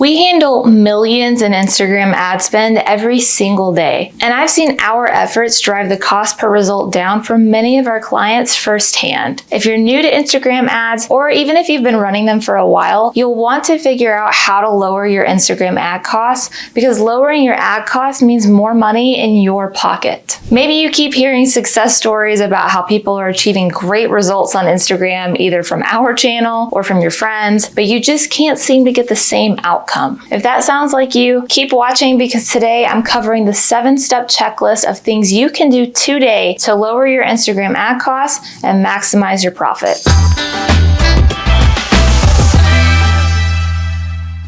We handle millions in Instagram ad spend every single day, and I've seen our efforts drive the cost per result down for many of our clients firsthand. If you're new to Instagram ads, or even if you've been running them for a while, you'll want to figure out how to lower your Instagram ad costs, because lowering your ad costs means more money in your pocket. Maybe you keep hearing success stories about how people are achieving great results on Instagram, either from our channel or from your friends, but you just can't seem to get the same outcome. If that sounds like you, keep watching, because today I'm covering the 7-step checklist of things you can do today to lower your Instagram ad costs and maximize your profit.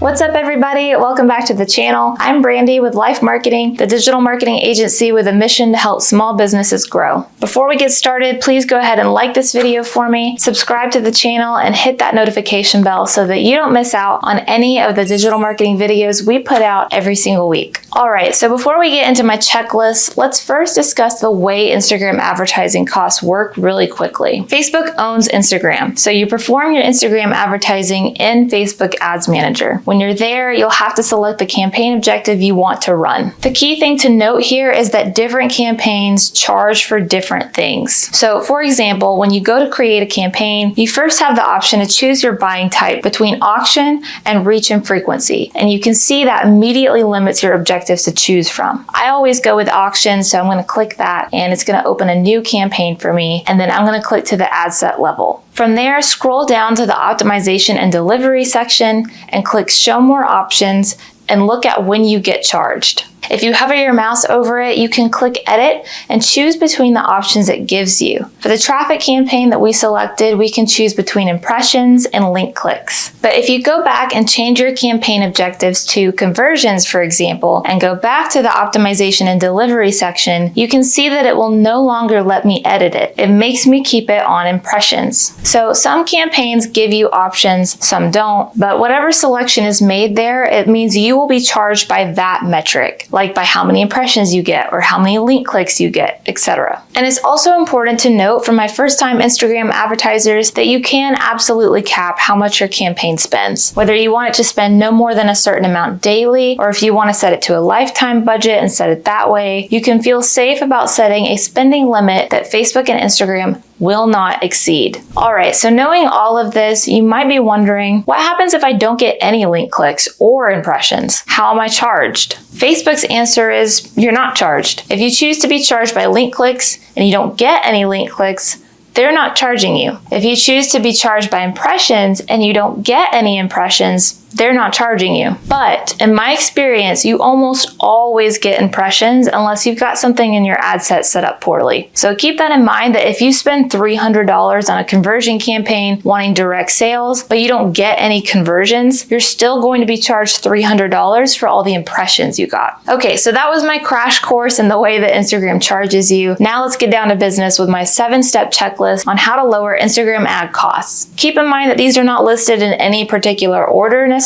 What's up, everybody? Welcome back to the channel. I'm Brandy with LYFE Marketing, the digital marketing agency with a mission to help small businesses grow. Before we get started, please go ahead and like this video for me, subscribe to the channel, and hit that notification bell so that you don't miss out on any of the digital marketing videos we put out every single week. All right, so before we get into my checklist, let's first discuss the way Instagram advertising costs work really quickly. Facebook owns Instagram, so you perform your Instagram advertising in Facebook Ads Manager. When you're there, you'll have to select the campaign objective you want to run. The key thing to note here is that different campaigns charge for different things. So for example, when you go to create a campaign, you first have the option to choose your buying type between auction and reach and frequency. And you can see that immediately limits your objectives to choose from. I always go with auction, so I'm going to click that and it's going to open a new campaign for me. And then I'm going to click to the ad set level. From there, scroll down to the optimization and delivery section and click show more options and look at when you get charged. If you hover your mouse over it, you can click edit and choose between the options it gives you. For the traffic campaign that we selected, we can choose between impressions and link clicks. But if you go back and change your campaign objectives to conversions, for example, and go back to the optimization and delivery section, you can see that it will no longer let me edit it. It makes me keep it on impressions. So some campaigns give you options, some don't, but whatever selection is made there, it means you will be charged by that metric, like by how many impressions you get or how many link clicks you get, etc. And it's also important to note for my first-time Instagram advertisers that you can absolutely cap how much your campaign spends. Whether you want it to spend no more than a certain amount daily, or if you want to set it to a lifetime budget and set it that way, you can feel safe about setting a spending limit that Facebook and Instagram will not exceed. All right, so knowing all of this, you might be wondering, what happens if I don't get any link clicks or impressions? How am I charged? Facebook's answer is you're not charged. If you choose to be charged by link clicks and you don't get any link clicks, they're not charging you. If you choose to be charged by impressions and you don't get any impressions, they're not charging you. But in my experience, you almost always get impressions unless you've got something in your ad set up poorly. So keep that in mind, that if you spend $300 on a conversion campaign wanting direct sales, but you don't get any conversions, you're still going to be charged $300 for all the impressions you got. Okay, so that was my crash course in the way that Instagram charges you. Now let's get down to business with my 7-step checklist on how to lower Instagram ad costs. Keep in mind that these are not listed in any particular order necessarily.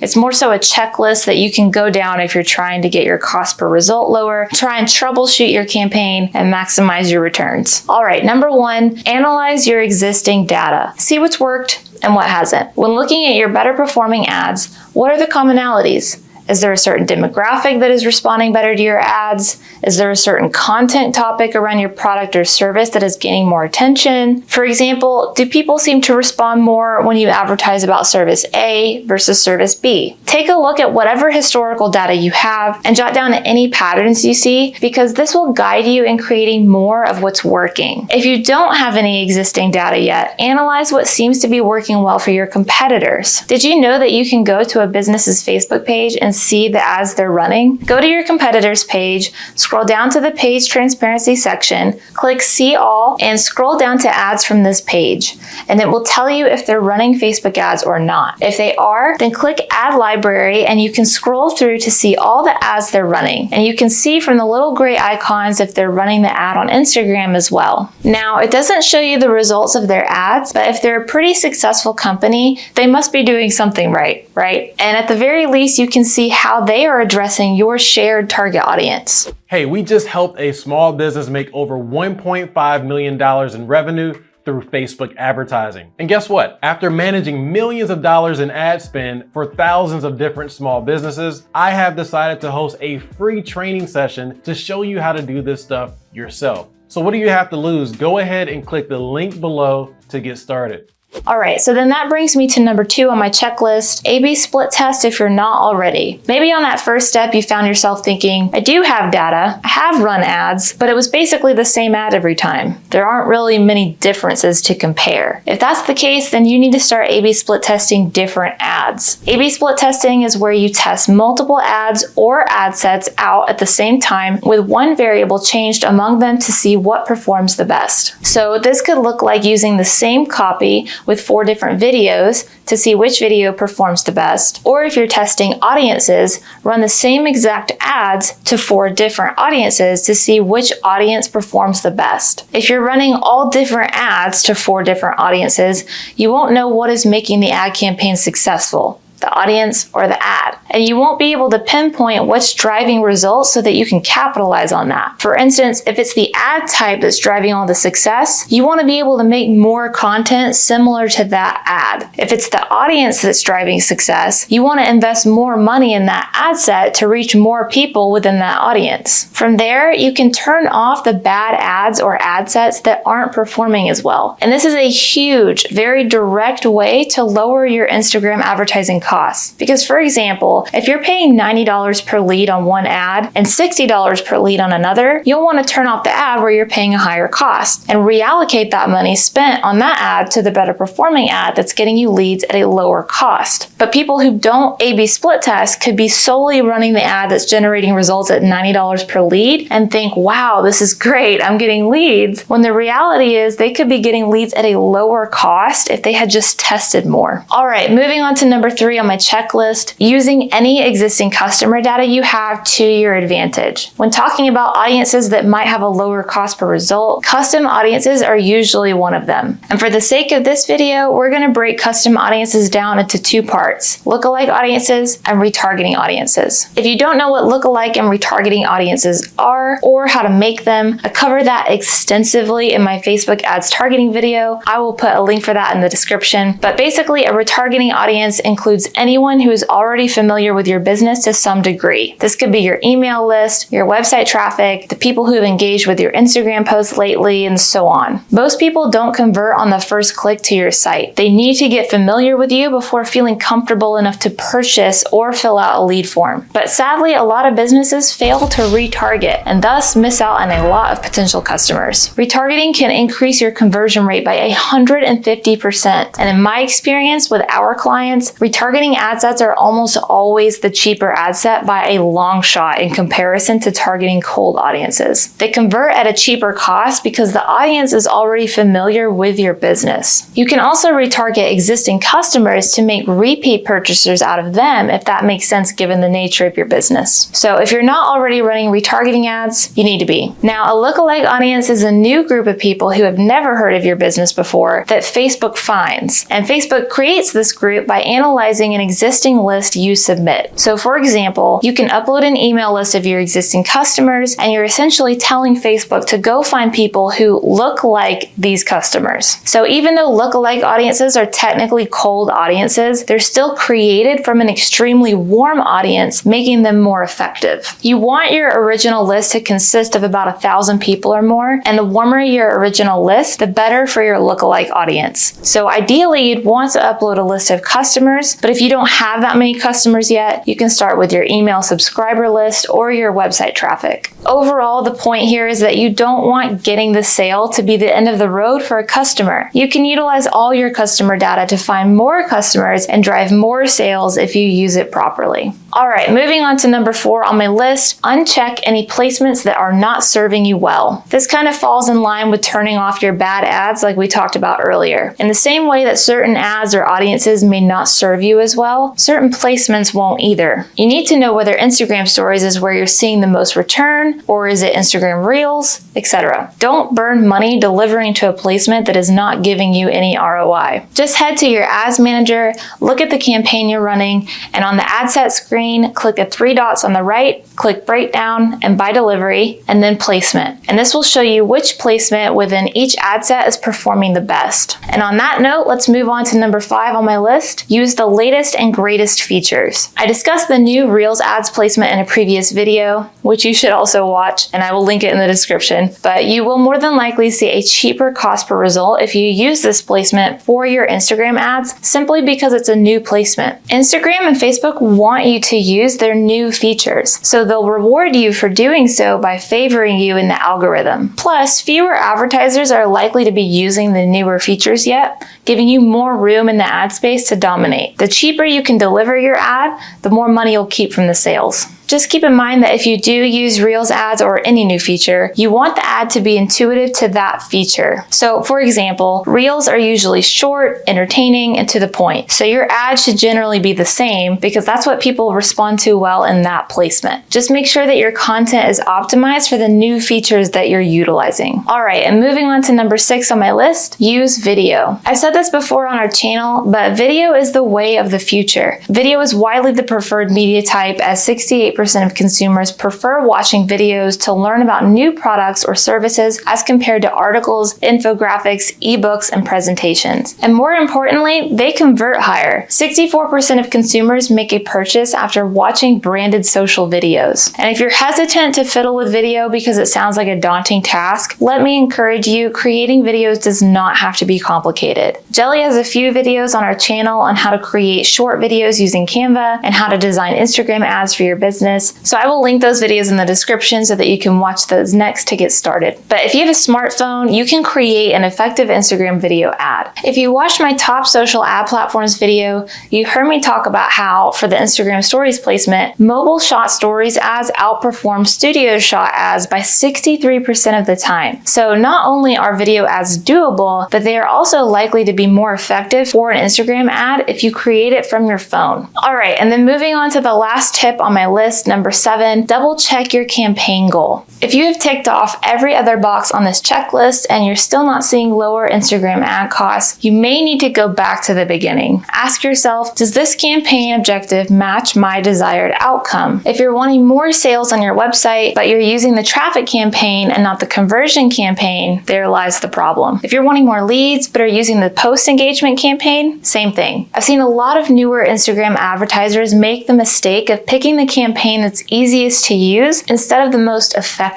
It's more so a checklist that you can go down if you're trying to get your cost per result lower, try and troubleshoot your campaign, and maximize your returns. All right, number 1, analyze your existing data. See what's worked and what hasn't. When looking at your better performing ads, what are the commonalities? Is there a certain demographic that is responding better to your ads? Is there a certain content topic around your product or service that is gaining more attention? For example, do people seem to respond more when you advertise about service A versus service B? Take a look at whatever historical data you have and jot down any patterns you see, because this will guide you in creating more of what's working. If you don't have any existing data yet, analyze what seems to be working well for your competitors. Did you know that you can go to a business's Facebook page and see the ads they're running? Go to your competitors page, scroll down to the page transparency section, click see all, and scroll down to ads from this page. And it will tell you if they're running Facebook ads or not. If they are, then click ad library and you can scroll through to see all the ads they're running. And you can see from the little gray icons if they're running the ad on Instagram as well. Now, it doesn't show you the results of their ads, but if they're a pretty successful company, they must be doing something right? And at the very least, you can see how they are addressing your shared target audience. Hey, we just helped a small business make over $1.5 million in revenue through Facebook advertising. And guess what? After managing millions of dollars in ad spend for thousands of different small businesses, I have decided to host a free training session to show you how to do this stuff yourself. So what do you have to lose? Go ahead and click the link below to get started. All right, so then that brings me to number 2 on my checklist, A/B split test if you're not already. Maybe on that first step you found yourself thinking, I do have data, I have run ads, but it was basically the same ad every time. There aren't really many differences to compare. If that's the case, then you need to start A/B split testing different ads. A/B split testing is where you test multiple ads or ad sets out at the same time with one variable changed among them to see what performs the best. So this could look like using the same copy with 4 different videos to see which video performs the best. Or if you're testing audiences, run the same exact ads to 4 different audiences to see which audience performs the best. If you're running all different ads to 4 different audiences, you won't know what is making the ad campaign successful, the audience or the ad. And you won't be able to pinpoint what's driving results so that you can capitalize on that. For instance, if it's the ad type that's driving all the success, you want to be able to make more content similar to that ad. If it's the audience that's driving success, you want to invest more money in that ad set to reach more people within that audience. From there, you can turn off the bad ads or ad sets that aren't performing as well. And this is a huge, very direct way to lower your Instagram advertising costs. Because for example, if you're paying $90 per lead on one ad and $60 per lead on another, you'll want to turn off the ad where you're paying a higher cost and reallocate that money spent on that ad to the better performing ad that's getting you leads at a lower cost. But people who don't A/B split test could be solely running the ad that's generating results at $90 per lead and think, wow, this is great, I'm getting leads, when the reality is they could be getting leads at a lower cost if they had just tested more. All right, moving on to number 3 on my checklist, using any existing customer data you have to your advantage. When talking about audiences that might have a lower cost per result, custom audiences are usually one of them. And for the sake of this video, we're going to break custom audiences down into 2 parts, lookalike audiences and retargeting audiences. If you don't know what lookalike and retargeting audiences are or how to make them, I cover that extensively in my Facebook ads targeting video. I will put a link for that in the description. But basically, a retargeting audience includes anyone who is already familiar with your business to some degree. This could be your email list, your website traffic, the people who have engaged with your Instagram posts lately, and so on. Most people don't convert on the first click to your site. They need to get familiar with you before feeling comfortable enough to purchase or fill out a lead form. But sadly, a lot of businesses fail to retarget and thus miss out on a lot of potential customers. Retargeting can increase your conversion rate by 150%. And in my experience with our clients, retargeting ad sets are almost always the cheaper ad set by a long shot in comparison to targeting cold audiences. They convert at a cheaper cost because the audience is already familiar with your business. You can also retarget existing customers to make repeat purchasers out of them if that makes sense given the nature of your business. So if you're not already running retargeting ads, you need to be. Now, a lookalike audience is a new group of people who have never heard of your business before that Facebook finds. And Facebook creates this group by analyzing an existing list you submit. So for example, you can upload an email list of your existing customers and you're essentially telling Facebook to go find people who look like these customers. So even though lookalike audiences are technically cold audiences, they're still created from an extremely warm audience, making them more effective. You want your original list to consist of about 1,000 people or more, and the warmer your original list, the better for your lookalike audience. So ideally, you'd want to upload a list of customers, but if you don't have that many customers yet, you can start with your email subscriber list or your website traffic. Overall, the point here is that you don't want getting the sale to be the end of the road for a customer. You can utilize all your customer data to find more customers and drive more sales if you use it properly. All right, moving on to number 4 on my list, uncheck any placements that are not serving you well. This kind of falls in line with turning off your bad ads like we talked about earlier. In the same way that certain ads or audiences may not serve you as well, certain placements won't either. You need to know whether Instagram stories is where you're seeing the most return pattern, or is it Instagram Reels, etc. Don't burn money delivering to a placement that is not giving you any ROI. Just head to your ads manager, look at the campaign you're running, and on the ad set screen, click the 3 dots on the right, click breakdown and by delivery, and then placement. And this will show you which placement within each ad set is performing the best. And on that note, let's move on to number 5 on my list. Use the latest and greatest features. I discussed the new Reels ads placement in a previous video, which you should also watch, and I will link it in the description. But you will more than likely see a cheaper cost per result if you use this placement for your Instagram ads, simply because it's a new placement. Instagram and Facebook want you to use their new features, so they'll reward you for doing so by favoring you in the algorithm. Plus, fewer advertisers are likely to be using the newer features yet, giving you more room in the ad space to dominate. The cheaper you can deliver your ad, the more money you'll keep from the sales. Just keep in mind that if you do use Reels ads or any new feature, you want the ad to be intuitive to that feature. So for example, Reels are usually short, entertaining, and to the point. So your ad should generally be the same because that's what people respond to well in that placement. Just make sure that your content is optimized for the new features that you're utilizing. All right, and moving on to number 6 on my list, use video. I've said this before on our channel, but video is the way of the future. Video is widely the preferred media type, as 68% of consumers prefer watching videos to learn about new products or services as compared to articles, infographics, ebooks, and presentations. And more importantly, they convert higher. 64% of consumers make a purchase after watching branded social videos. And if you're hesitant to fiddle with video because it sounds like a daunting task, let me encourage you, creating videos does not have to be complicated. Jelly has a few videos on our channel on how to create short videos using Canva and how to design Instagram ads for your business. So I will link those videos in the description so that you can watch those next to get started. But if you have a smartphone, you can create an effective Instagram video ad. If you watched my top social ad platforms video, you heard me talk about how for the Instagram stories placement, mobile shot stories ads outperform studio shot ads by 63% of the time. So not only are video ads doable, but they are also likely to be more effective for an Instagram ad if you create it from your phone. All right, and then moving on to the last tip on my list, number 7, double check your campaign goal. If you have ticked off every other box on this checklist and you're still not seeing lower Instagram ad costs, you may need to go back to the beginning. Ask yourself, does this campaign objective match my desired outcome? If you're wanting more sales on your website, but you're using the traffic campaign and not the conversion campaign, there lies the problem. If you're wanting more leads, but are using the post engagement campaign, same thing. I've seen a lot of newer Instagram advertisers make the mistake of picking the campaign that's easiest to use instead of the most effective.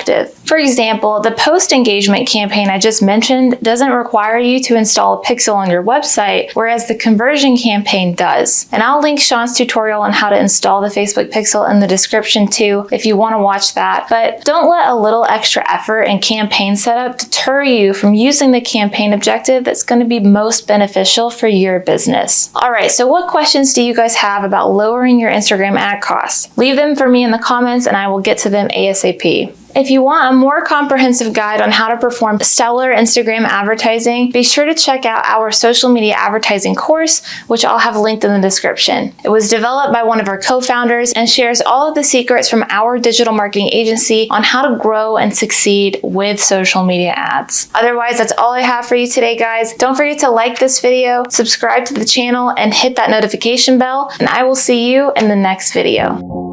For example, the post engagement campaign I just mentioned doesn't require you to install a pixel on your website, whereas the conversion campaign does. And I'll link Sean's tutorial on how to install the Facebook pixel in the description too if you want to watch that. But don't let a little extra effort and campaign setup deter you from using the campaign objective that's going to be most beneficial for your business. All right, so what questions do you guys have about lowering your Instagram ad costs? Leave them for me in the comments and I will get to them ASAP. If you want a more comprehensive guide on how to perform stellar Instagram advertising, be sure to check out our social media advertising course, which I'll have linked in the description. It was developed by one of our co-founders and shares all of the secrets from our digital marketing agency on how to grow and succeed with social media ads. Otherwise, that's all I have for you today, guys. Don't forget to like this video, subscribe to the channel, and hit that notification bell, and I will see you in the next video.